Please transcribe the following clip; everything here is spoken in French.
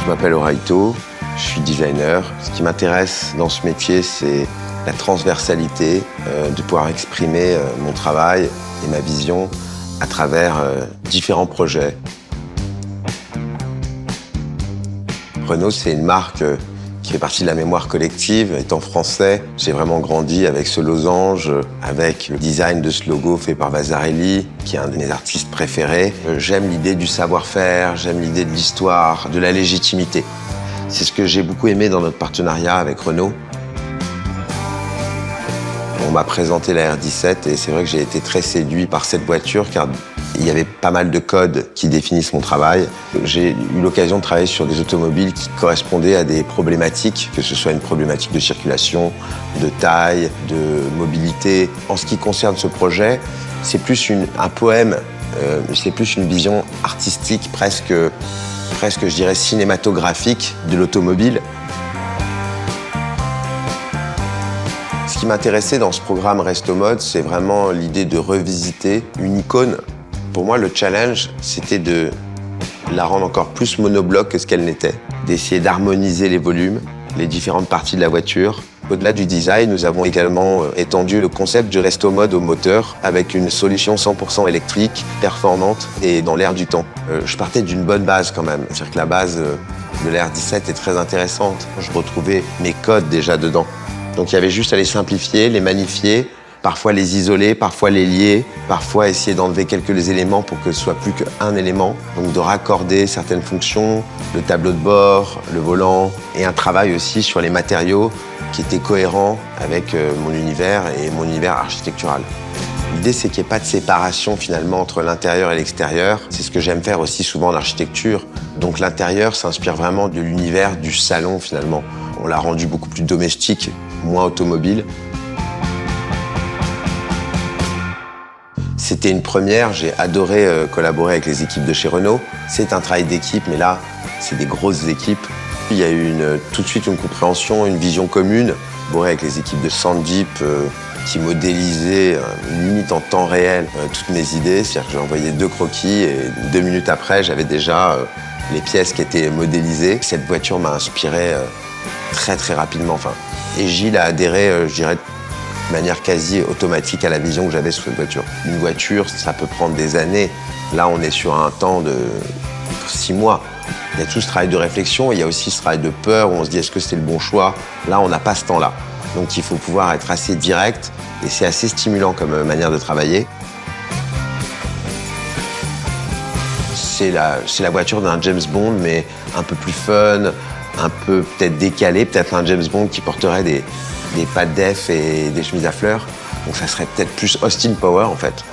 Je m'appelle Oraito, je suis designer. Ce qui m'intéresse dans ce métier, c'est la transversalité, de pouvoir exprimer mon travail et ma vision à travers différents projets. Renault, c'est une marque qui fait partie de la mémoire collective. Étant français, j'ai vraiment grandi avec ce losange, avec le design de ce logo fait par Vasarely, qui est un de mes artistes préférés. J'aime l'idée du savoir-faire, j'aime l'idée de l'histoire, de la légitimité. C'est ce que j'ai beaucoup aimé dans notre partenariat avec Renault. On m'a présenté la R17 et c'est vrai que j'ai été très séduit par cette voiture car il y avait pas mal de codes qui définissent mon travail. J'ai eu l'occasion de travailler sur des automobiles qui correspondaient à des problématiques, que ce soit une problématique de circulation, de taille, de mobilité. En ce qui concerne ce projet, c'est plus un poème, c'est plus une vision artistique, presque je dirais cinématographique de l'automobile. Ce qui m'intéressait dans ce programme Resto Mode, c'est vraiment l'idée de revisiter une icône. Pour moi, le challenge, c'était de la rendre encore plus monobloc que ce qu'elle n'était, d'essayer d'harmoniser les volumes, les différentes parties de la voiture. Au-delà du design, nous avons également étendu le concept du Resto Mode au moteur avec une solution 100% électrique, performante et dans l'air du temps. Je partais d'une bonne base quand même, c'est-à-dire que la base de la R17 est très intéressante. Je retrouvais mes codes déjà dedans. Donc il y avait juste à les simplifier, les magnifier, parfois les isoler, parfois les lier, parfois essayer d'enlever quelques éléments pour que ce soit plus qu'un élément. Donc de raccorder certaines fonctions, le tableau de bord, le volant, et un travail aussi sur les matériaux qui était cohérent avec mon univers et mon univers architectural. L'idée, c'est qu'il n'y ait pas de séparation finalement entre l'intérieur et l'extérieur. C'est ce que j'aime faire aussi souvent en architecture. Donc l'intérieur s'inspire vraiment de l'univers du salon finalement. On l'a rendu beaucoup plus domestique, moins automobile. C'était une première, j'ai adoré collaborer avec les équipes de chez Renault. C'est un travail d'équipe, mais là, c'est des grosses équipes. Il y a eu tout de suite une compréhension, une vision commune. J'ai collaboré avec les équipes de Sandip qui modélisaient limite en temps réel toutes mes idées. C'est-à-dire que j'ai envoyé 2 croquis et 2 minutes après, j'avais déjà les pièces qui étaient modélisées. Cette voiture m'a inspiré très rapidement. Enfin. Et Gilles a adhéré, je dirais, de manière quasi automatique à la vision que j'avais sur cette voiture. Une voiture, ça peut prendre des années. Là, on est sur un temps de 6 mois. Il y a tout ce travail de réflexion et il y a aussi ce travail de peur où on se dit est-ce que c'est le bon choix? Là, on n'a pas ce temps-là. Donc, il faut pouvoir être assez direct et c'est assez stimulant comme manière de travailler. C'est la voiture d'un James Bond, mais un peu plus fun, un peu peut-être décalé, peut-être un James Bond qui porterait des pattes d'F et des chemises à fleurs. Donc ça serait peut-être plus Austin Power en fait.